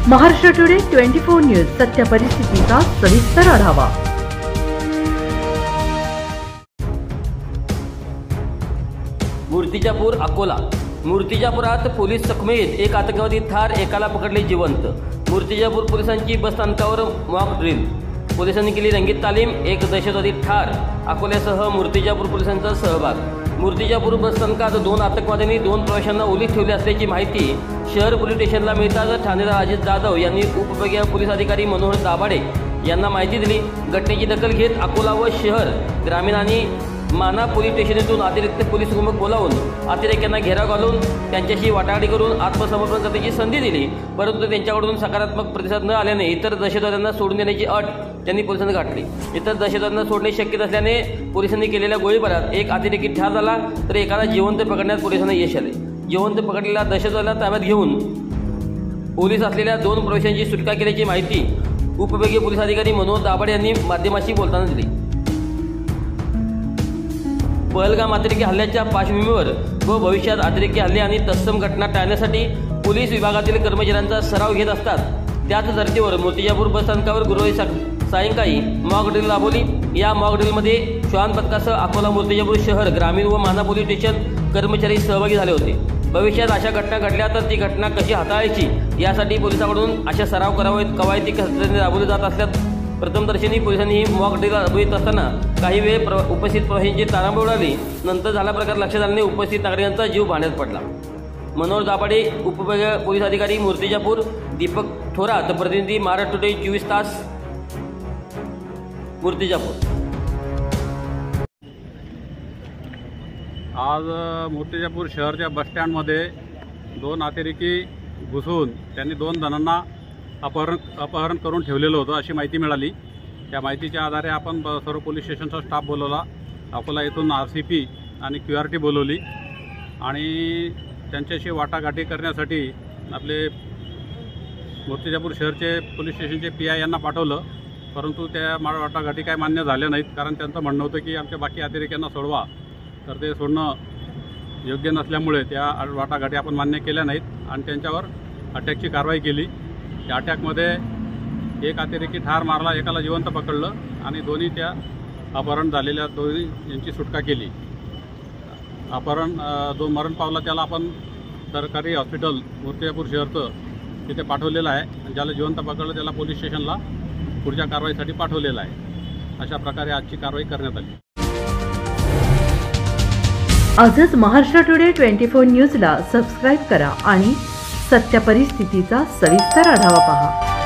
Maharashtra today 24 news सत्य परिस्थितीचा सविस्तर आढावा। मूर्तिजापूर अकोला। मूर्तिजापुरात पोलीस चकमकीत एक आतंकवादी ठार, एकाला पकडले जिवंत। मूर्तिजापूर पोलिसांची बस स्थानकावर मॉक ड्रिल, पोलिसांनी केली रंगीत तालीम, एक दहशतवादी ठार। अकोल्यासह मूर्तिजापूर पोलिसांचा सहभाग। मूर्तिजापूर बस स्थानकात 2 आतंकवाद्यांनी 2 प्रवाशांना ओलीस ठेवले असल्याची माहिती शहर पोलीस स्टेशनला मिळताच ठाणेदार अजित जाधव यांनी उपविभागीय पोलीस अधिकारी मनोहर दाभाडे यांना माहिती दिली। घटनेची दखल घेत अकोला व शहर ग्रामीण आणि माना पोलीस स्टेशनतून अतिरिक्त पोलीस कुमक बोलावून अतिरेक्यांना घेराव घालून त्यांच्याशी वाटाघाटी करून आत्मसमर्पण करण्याची संधी दिली, परंतु त्यांच्याकडून सकारात्मक प्रतिसाद न आल्याने इतर दहशतवाद्यांना सोडून देण्याची अट त्यांनी पोलिसांना गाठली। इतर दहशतवाद्यांना सोडणे शक्य नसल्याने पोलिसांनी केलेल्या गोळीबारात एक अतिरेकी ठार झाला, तर एकाला जिवंत पकडण्यात पोलिसांना यश आले। जिवंत पकडलेल्या दहशतवाद्याला ताब्यात घेऊन पोलीस असलेल्या 2 प्रवाशांची सुटका केल्याची माहिती उपविभागीय पोलीस अधिकारी मनोहर दाभाडे यांनी माध्यमांशी बोलताना दिली। पहलगाम अतिरेकी हल्ल्याच्या पार्श्वभूमीवर व भविष्यात अतिरेकी हल्ले आणि तत्सम घटना टाळण्यासाठी पोलीस विभागातील कर्मचाऱ्यांचा सराव घेत असतात। त्याच धर्तीवर मूर्तिजापूर बस स्थानकावर गुरुवारी सायंकाळी मॉक ड्रिल राबवली। या मॉक ड्रिलमध्ये श्वान पथकासह अकोला, मूर्तिजापूर शहर ग्रामीण व माना पोलीस स्टेशन कर्मचारी सहभागी झाले होते। भविष्यात अशा घटना घडल्या तर ती घटना कशी हाताळायची यासाठी पोलिसांकडून अशा सराव कवायती राबवले जात असल्यात। प्रथमदर्शनी पोलिसांनी ही मॉक ड्रिल राबवित असताना काही वेळ उपस्थित प्रवाशांची तारांबळ उडाली। नंतर झाला प्रकार लक्षात आल्याने उपस्थित नागरिकांचा जीव भांड्यात पडला। मनोहर दाभाडे, उपविभागीय पोलीस अधिकारी मूर्तिजापूर। दीपक थोरात, प्रतिनिधी महाराष्ट्र टुडे 24 तास, मूर्तिजापूर। आज मूर्तिजापूर शहरच्या बसस्टँडमध्ये 2 अतिरेकी घुसून त्यांनी 2 जणांना अपहरण करून ठेवलेलं होतं अशी माहिती मिळाली। त्या माहितीच्या आधारे आपण सर्व पोलीस स्टेशनचा स्टाफ बोलवला। अकोला येथून RCP आणि QRT बोलवली आणि त्यांच्याशी वाटाघाटी करण्यासाठी आपले मूर्तिजापूर शहरचे पोलीस स्टेशनचे PI यांना पाठवलं, परंतु त्या वाटाघाटी काय मान्य झाल्या नाहीत, कारण त्यांचं म्हणणं होतं की आमच्या बाकी अतिरेक्यांना सोडवा, तर ते सोडणं योग्य नसल्यामुळे त्या वाटाघाटी आपण मान्य केल्या नाहीत आणि त्यांच्यावर अटॅकची कारवाई केली। या अटॅकमध्ये एक अतिरेकी ठार मारला, एकाला जिवंत पकडलं आणि दोन्ही त्या अपहरण झालेल्या दोन्ही यांची सुटका केली। जो मरण पावला त्याला आपण सरकारी हॉस्पिटल मूर्तिजापूर शहरचं तिथे पाठवलेलं आहे आणि ज्याला जिवंत पकडलं त्याला पोलीस स्टेशनला पुढच्या कारवाईसाठी पाठवलेलं आहे। अशा प्रकारे आजची कारवाई करण्यात आली। आजच महाराष्ट्र टुडे 24 न्यूजला सबस्क्राईब करा आणि सत्य परिस्थितीचा सविस्तर आढावा पहा।